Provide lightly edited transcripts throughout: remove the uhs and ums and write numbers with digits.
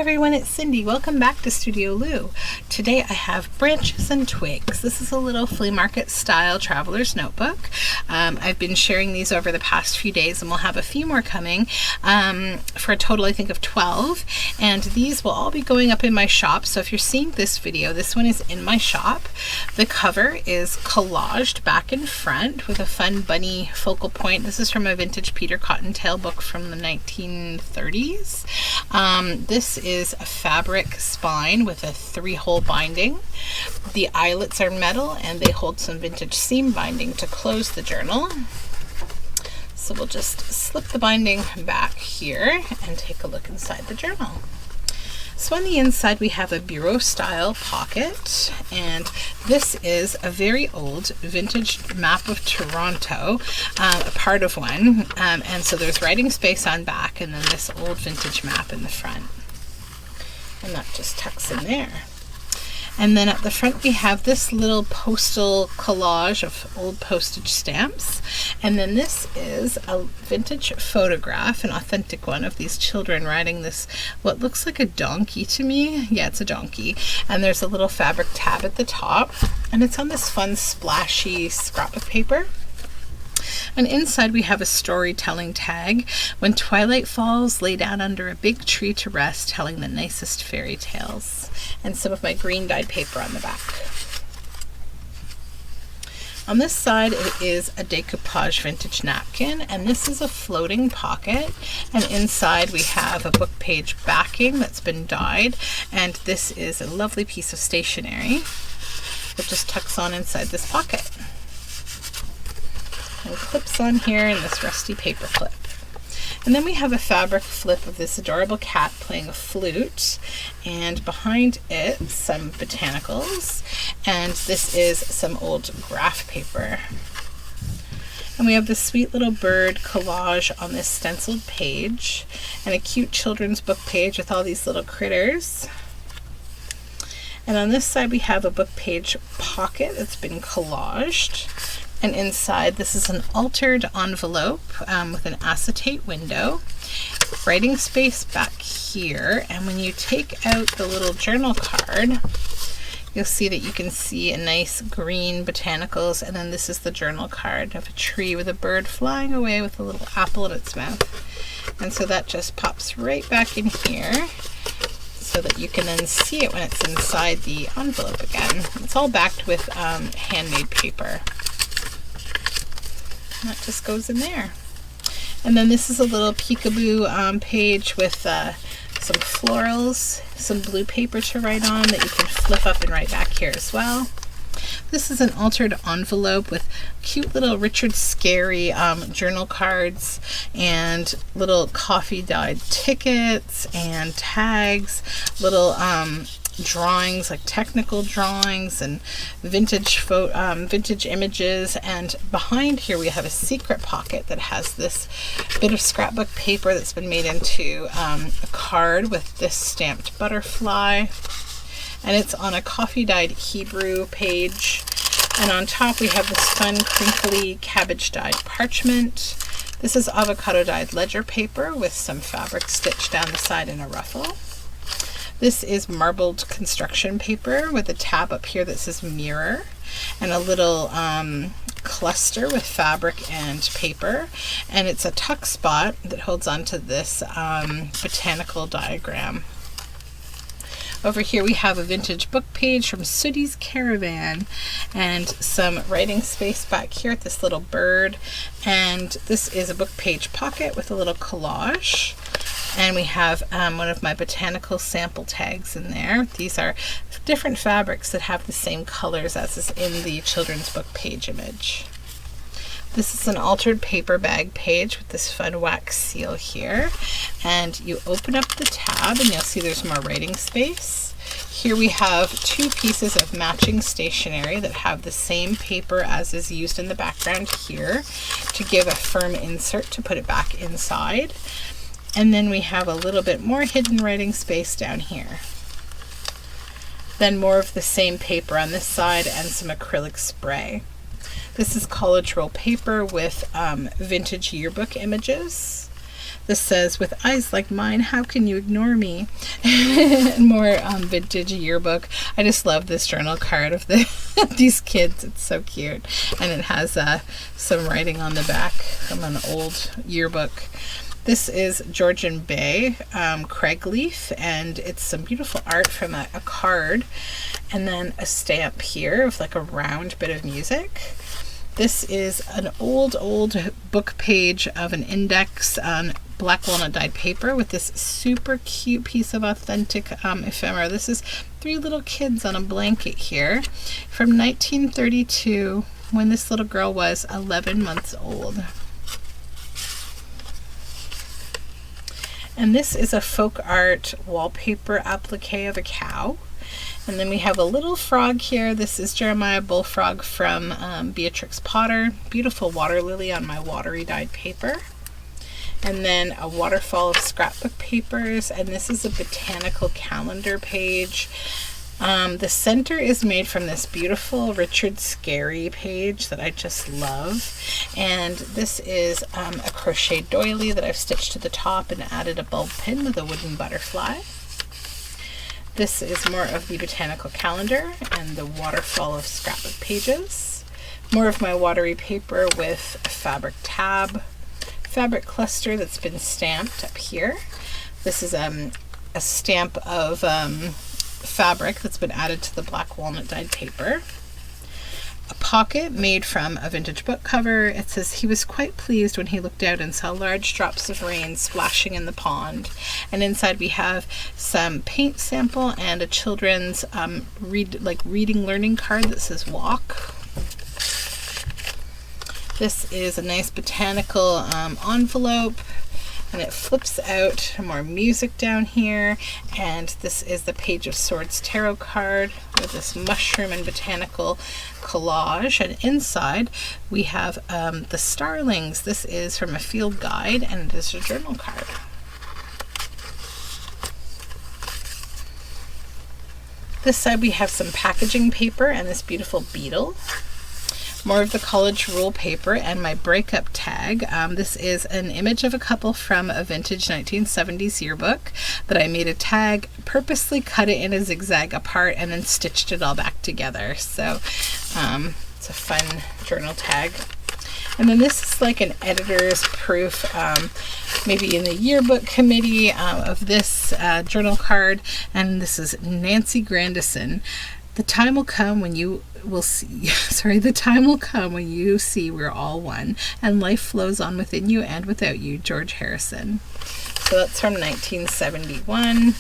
everyone, it's Cindy. Welcome back to Studioloo. Today I have Branches and Twigs. This is a little flea market style traveler's notebook. I've been sharing these over the past few days and we'll have a few more coming for a total I think of 12, and these will all be going up in my shop. So if you're seeing this video, this one is in my shop. The cover is collaged back and front with a fun bunny focal point. This is from a vintage Peter Cottontail book from the 1930s. This is a fabric spine with a 3-hole binding. The eyelets are metal and they hold some vintage seam binding to close the journal. So we'll just slip the binding back here and take a look inside the journal. So on the inside we have a bureau style pocket, and this is a very old vintage map of Toronto, a part of one, and so there's writing space on back and then this old vintage map in the front, and that just tucks in there. And then at the front we have this little postal collage of old postage stamps. And then this is a vintage photograph, an authentic one, of these children riding this, what looks like a donkey to me. Yeah, it's a donkey. And there's a little fabric tab at the top. And it's on this fun splashy scrapbook paper. And inside we have a storytelling tag. When twilight falls, lay down under a big tree to rest, telling the nicest fairy tales. And some of my green dyed paper on the back. On this side it is a decoupage vintage napkin, and this is a floating pocket, and inside we have a book page backing that's been dyed, and this is a lovely piece of stationery that just tucks on inside this pocket. And clips on here in this rusty paper clip. And then we have a fabric flip of this adorable cat playing a flute, and behind it some botanicals, and this is some old graph paper. And we have this sweet little bird collage on this stenciled page, and a cute children's book page with all these little critters. And on this side we have a book page pocket that's been collaged. And inside, this is an altered envelope with an acetate window, writing space back here, and when you take out the little journal card, you'll see that you can see a nice green botanicals, and then this is the journal card of a tree with a bird flying away with a little apple in its mouth. And so that just pops right back in here so that you can then see it when it's inside the envelope again. It's all backed with handmade paper. That just goes in there. And then this is a little peekaboo page with some florals, some blue paper to write on that you can flip up and write back here as well. This is an altered envelope with cute little Richard Scarry journal cards and little coffee dyed tickets and tags, little drawings, like technical drawings and vintage vintage images. And behind here we have a secret pocket that has this bit of scrapbook paper that's been made into a card with this stamped butterfly, and it's on a coffee dyed Hebrew page. And on top we have this fun crinkly cabbage dyed parchment. This is avocado dyed ledger paper with some fabric stitched down the side in a ruffle. This is marbled construction paper with a tab up here that says mirror, and a little cluster with fabric and paper, and it's a tuck spot that holds onto this botanical diagram. Over here we have a vintage book page from Sooty's Caravan, and some writing space back here at this little bird, and this is a book page pocket with a little collage. And we have one of my botanical sample tags in there. These are different fabrics that have the same colors as is in the children's book page image. This is an altered paper bag page with this fun wax seal here. And you open up the tab and you'll see there's more writing space. Here we have 2 pieces of matching stationery that have the same paper as is used in the background here to give a firm insert to put it back inside. And then we have a little bit more hidden writing space down here. Then more of the same paper on this side and some acrylic spray. This is college roll paper with vintage yearbook images. This says, with eyes like mine, how can you ignore me? More vintage yearbook. I just love this journal card of these kids. It's so cute. And it has some writing on the back from an old yearbook. This is Georgian Bay Craig leaf, and it's some beautiful art from a card, and then a stamp here with like a round bit of music. This is an old book page of an index on black walnut dyed paper with this super cute piece of authentic ephemera. This is 3 little kids on a blanket here from 1932, when this little girl was 11 months old. And this is a folk art wallpaper applique of a cow. And then we have a little frog here. This is Jeremiah Bullfrog from Beatrix Potter. Beautiful water lily on my watery dyed paper. And then a waterfall of scrapbook papers. And this is a botanical calendar page. The center is made from this beautiful Richard Scarry page that I just love. And this is a crochet doily that I've stitched to the top and added a bulb pin with a wooden butterfly. This is more of the botanical calendar and the waterfall of scrapbook pages. More of my watery paper with a fabric tab, fabric cluster that's been stamped up here. This is a stamp of fabric that's been added to the black walnut dyed paper. A pocket made from a vintage book cover. It says, he was quite pleased when he looked out and saw large drops of rain splashing in the pond. And inside we have some paint sample and a children's reading learning card that says walk. This is a nice botanical envelope, and it flips out. More music down here, and this is the Page of Swords tarot card with this mushroom and botanical collage. And inside we have the starlings. This is from a field guide, and it is a journal card. This side we have some packaging paper and this beautiful beetle. More of the college rule paper and my breakup tag. This is an image of a couple from a vintage 1970s yearbook that I made a tag, purposely cut it in a zigzag apart, and then stitched it all back together. So it's a fun journal tag. And then this is like an editor's proof, maybe in the yearbook committee of this journal card. And this is Nancy Grandison. The time will come when you will see, the time will come when you see we're all one, and life flows on within you and without you. George Harrison. So that's from 1971.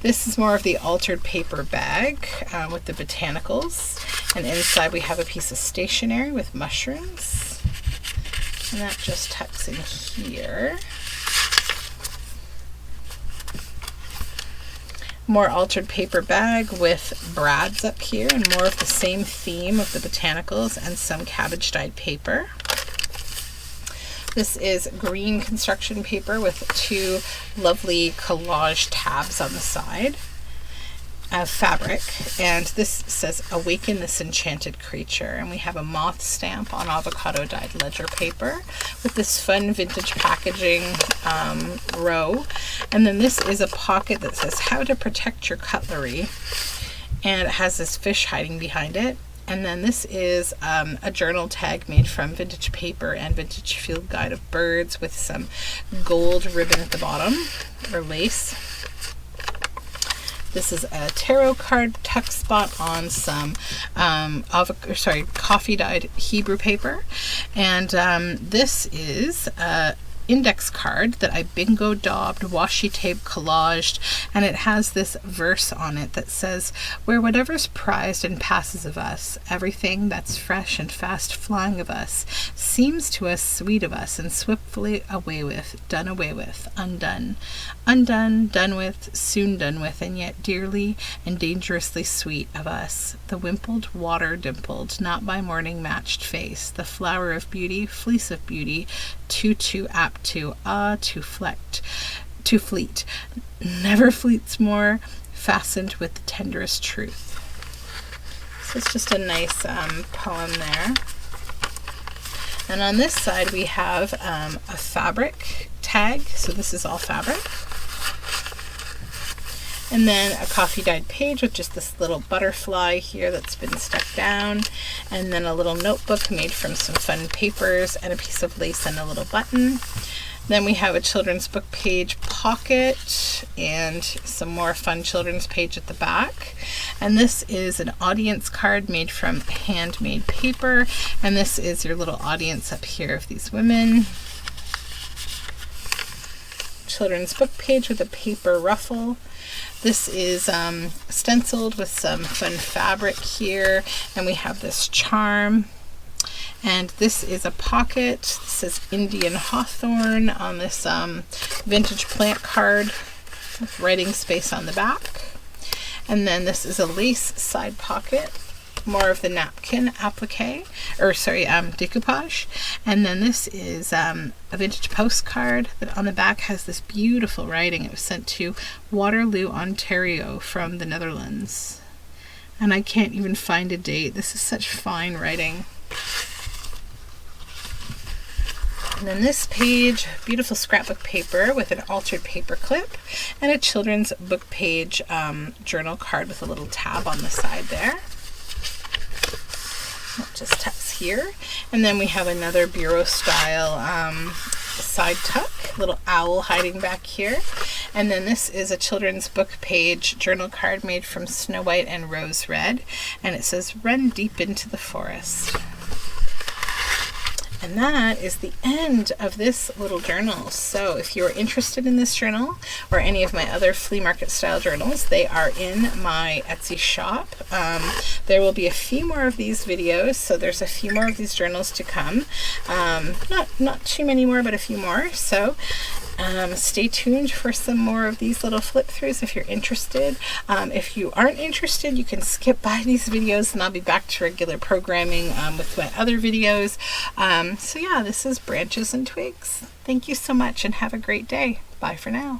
This is more of the altered paper bag with the botanicals, and inside we have a piece of stationery with mushrooms, and that just tucks in here. More altered paper bag with brads up here, and more of the same theme of the botanicals and some cabbage dyed paper. This is green construction paper with 2 lovely collage tabs on the side of fabric, and this says awaken this enchanted creature, and we have a moth stamp on avocado dyed ledger paper with this fun vintage packaging row. And then this is a pocket that says how to protect your cutlery, and it has this fish hiding behind it. And then this is a journal tag made from vintage paper and vintage field guide of birds with some gold ribbon at the bottom, or lace. This is a tarot card tuck spot on some coffee dyed Hebrew paper. And this is a index card that I bingo daubed, washi tape collaged, and it has this verse on it that says, where whatever's prized and passes of us, everything that's fresh and fast flying of us, seems to us sweet of us, and swiftly away with, done away with, undone. Undone, done with, soon done with, and yet dearly and dangerously sweet of us. The wimpled water dimpled, not by morning matched face, the flower of beauty, fleece of beauty, too apt to, too fleet, never fleets more, fastened with the tenderest truth. So it's just a nice poem there. And on this side we have a fabric tag. So this is all fabric. And then a coffee dyed page with just this little butterfly here that's been stuck down. And then a little notebook made from some fun papers and a piece of lace and a little button. Then we have a children's book page pocket and some more fun children's page at the back. And this is an audience card made from handmade paper. And this is your little audience up here of these women. Children's book page with a paper ruffle. This is stenciled with some fun fabric here, and we have this charm. And this is a pocket. This is Indian Hawthorn on this vintage plant card with writing space on the back. And then this is a lace side pocket, more of the napkin applique, or sorry, decoupage. And then this is a vintage postcard that on the back has this beautiful writing. It was sent to Waterloo, Ontario from the Netherlands. And I can't even find a date. This is such fine writing. And then this page, beautiful scrapbook paper with an altered paper clip and a children's book page journal card with a little tab on the side there. That just tucks here. And then we have another bureau style side tuck, little owl hiding back here. And then this is a children's book page journal card made from Snow White and Rose Red. And it says, "Run deep into the forest." And that is the end of this little journal. So if you're interested in this journal or any of my other flea market style journals, they are in my Etsy shop. There will be a few more of these videos, so there's a few more of these journals to come. Not too many more, but a few more. So stay tuned for some more of these little flip throughs if you're interested. If you aren't interested, you can skip by these videos and I'll be back to regular programming with my other videos. So yeah, this is Branches and Twigs. Thank you so much and have a great day. Bye for now.